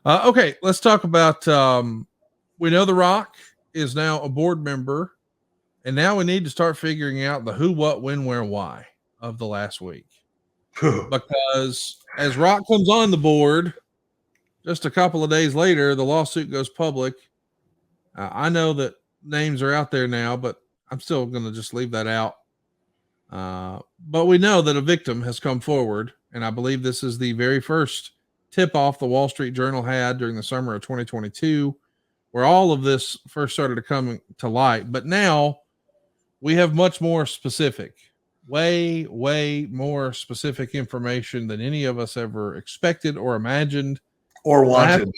Okay, let's talk about. We know The Rock is now a board member, and now we need to start figuring out the who, what, when, where, why of the last week. Because as Rock comes on the board, just a couple of days later, the lawsuit goes public. I know that names are out there now, but I'm still going to just leave that out. But we know that a victim has come forward, and I believe this is the very first tip off the Wall Street Journal had during the summer of 2022, where all of this first started to come to light. But now we have much more specific, way more specific information than any of us ever expected or imagined or wanted.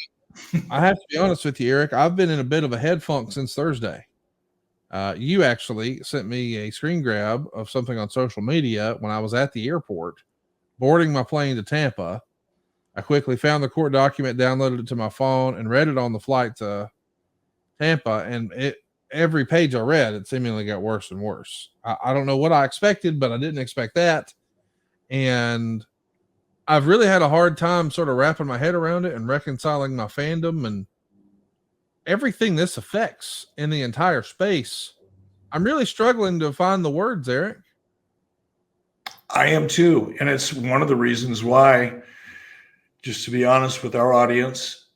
I have to be honest with you, Eric. I've been in a bit of a head funk since Thursday. You actually sent me a screen grab of something on social media when I was at the airport boarding my plane to Tampa. I quickly found the court document, downloaded it to my phone, and read it on the flight to Tampa. And every page I read, it seemingly got worse and worse. I don't know what I expected, but I didn't expect that. And I've really had a hard time sort of wrapping my head around it and reconciling my fandom and everything this affects in the entire space. I'm really struggling to find the words, Eric. I am too. And it's one of the reasons why, just to be honest with our audience,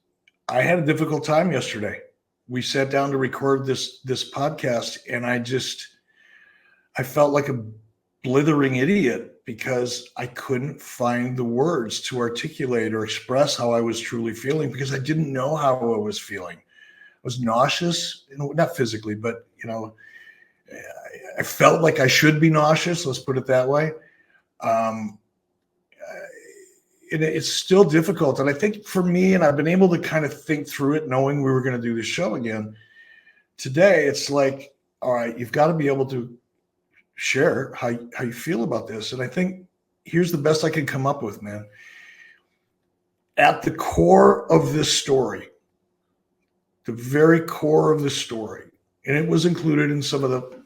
I had a difficult time yesterday. We sat down to record this podcast, and I felt like a blithering idiot because I couldn't find the words to articulate or express how I was truly feeling, because I didn't know how I was feeling. I was nauseous, not physically, but I felt like I should be nauseous. Let's put it that way. It's still difficult. And I think for me, and I've been able to kind of think through it, knowing we were going to do this show again today, it's like, all right, you've got to be able to share how you feel about this. And I think here's the best I can come up with, man. At the core of this story, the very core of the story, and it was included in some of the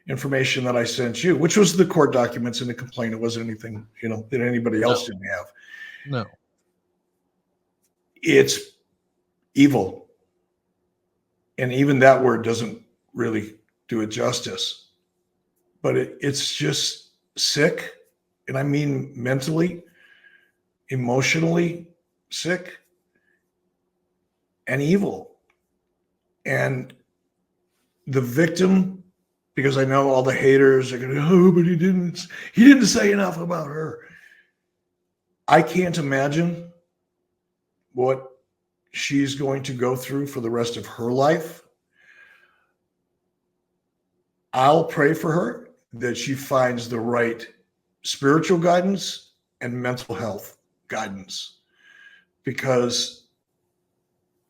information that I sent you, which was the court documents and the complaint. It wasn't anything, that anybody else didn't have. No. It's evil. And even that word doesn't really do it justice. But it's just sick. And I mean mentally, emotionally sick, and evil. And the victim, because I know all the haters are going to go, oh, but he didn't say enough about her. I can't imagine what she's going to go through for the rest of her life. I'll pray for her that she finds the right spiritual guidance and mental health guidance, because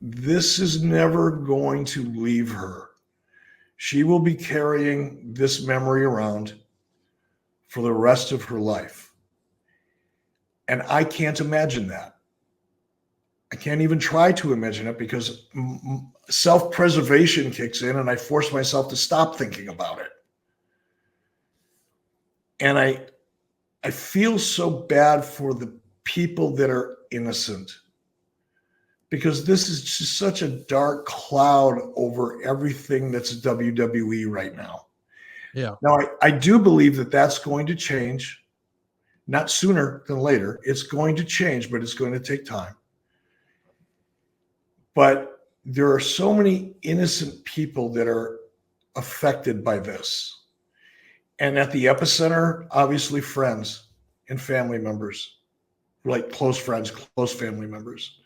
this is never going to leave her. She will be carrying this memory around for the rest of her life. And I can't imagine that. I can't even try to imagine it, because self-preservation kicks in and I force myself to stop thinking about it. And I feel so bad for the people that are innocent, because this is just such a dark cloud over everything that's WWE right now. Yeah. Now, I do believe that that's going to change, not sooner than later. It's going to change, but it's going to take time. But there are so many innocent people that are affected by this. And at the epicenter, obviously, friends and family members, like close friends, close family members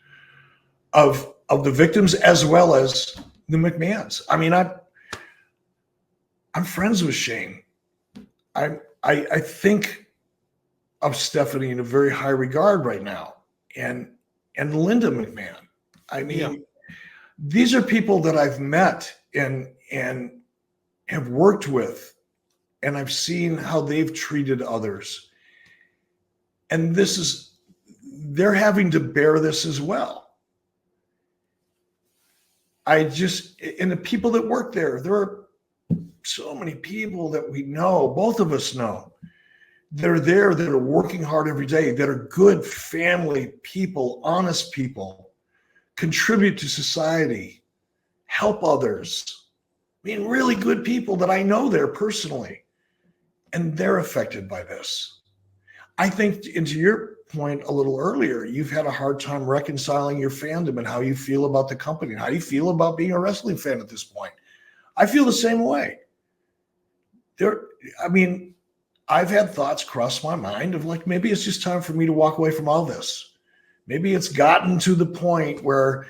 of the victims, as well as the McMahons. I mean, I'm friends with Shane. I think of Stephanie in a very high regard right now, and Linda McMahon. I mean, These are people that I've met and have worked with, and I've seen how they've treated others. And they're having to bear this as well. And the people that work there are so many people that we know, both of us know, that are there, that are working hard every day, that are good family people, honest people, contribute to society, help others. I mean, really good people that I know there personally, and they're affected by this. I think, and to your point a little earlier, you've had a hard time reconciling your fandom and how you feel about the company and how you feel about being a wrestling fan at this point. I feel the same way. I've had thoughts cross my mind of like, maybe it's just time for me to walk away from all this. Maybe it's gotten to the point where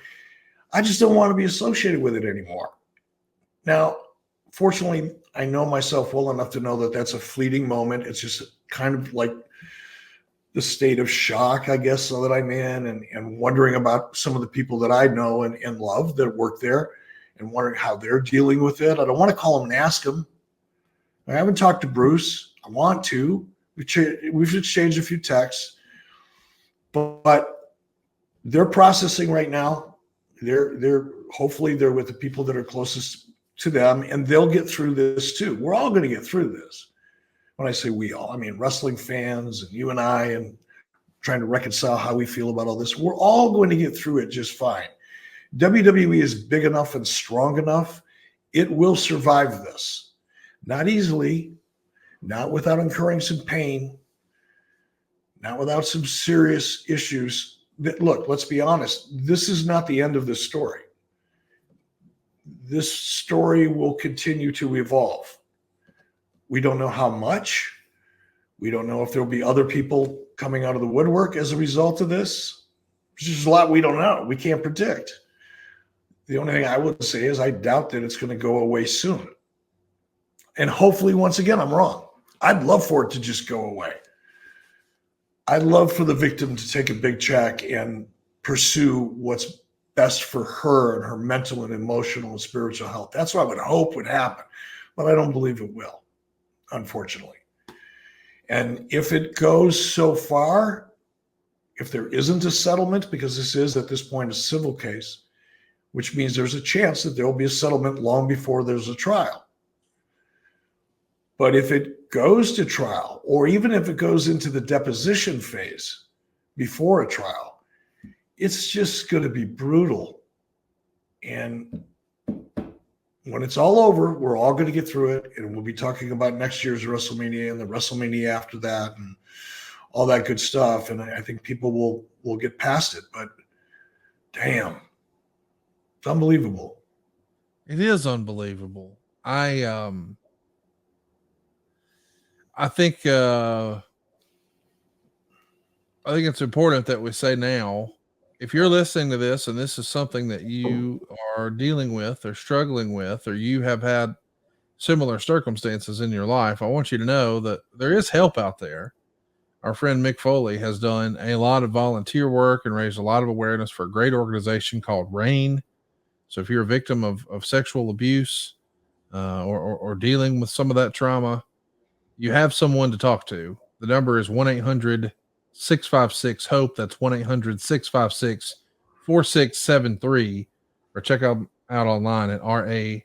I just don't want to be associated with it anymore. Now, fortunately, I know myself well enough to know that that's a fleeting moment. It's just kind of like the state of shock, I guess, so that I'm in, and wondering about some of the people that I know and love that work there, and wondering how they're dealing with it. I don't want to call them and ask them. I haven't talked to Bruce. I want to. We've exchanged a few texts, but they're processing right now. They're hopefully they're with the people that are closest to them, and they'll get through this too. We're all going to get through this. When I say we all, I mean wrestling fans and you and I, and trying to reconcile how we feel about all this. We're all going to get through it just fine. WWE is big enough and strong enough. It will survive this. Not easily, not without incurring some pain, not without some serious issues. Look, let's be honest. This is not the end of this story. This story will continue to evolve. We don't know how much. We don't know if there'll be other people coming out of the woodwork as a result of this. There's just a lot we don't know. We can't predict. The only thing I would say is I doubt that it's going to go away soon. And hopefully, once again, I'm wrong. I'd love for it to just go away. I'd love for the victim to take a big check and pursue what's best for her and her mental and emotional and spiritual health. That's what I would hope would happen, but I don't believe it will, unfortunately. And if it goes so far, if there isn't a settlement, because this is at this point a civil case, which means there's a chance that there will be a settlement long before there's a trial. But if it goes to trial, or even if it goes into the deposition phase before a trial, it's just going to be brutal. And when it's all over, we're all going to get through it, and we'll be talking about next year's WrestleMania and the WrestleMania after that and all that good stuff. And I think people will get past it. But damn, it's unbelievable. It is unbelievable. I think it's important that we say now, if you're listening to this and this is something that you are dealing with or struggling with, or you have had similar circumstances in your life, I want you to know that there is help out there. Our friend Mick Foley has done a lot of volunteer work and raised a lot of awareness for a great organization called RAIN. So if you're a victim of sexual abuse or dealing with some of that trauma, you have someone to talk to. The number is 1-800-656-HOPE. That's 1-800-656-4673, or check out online at rainn.org.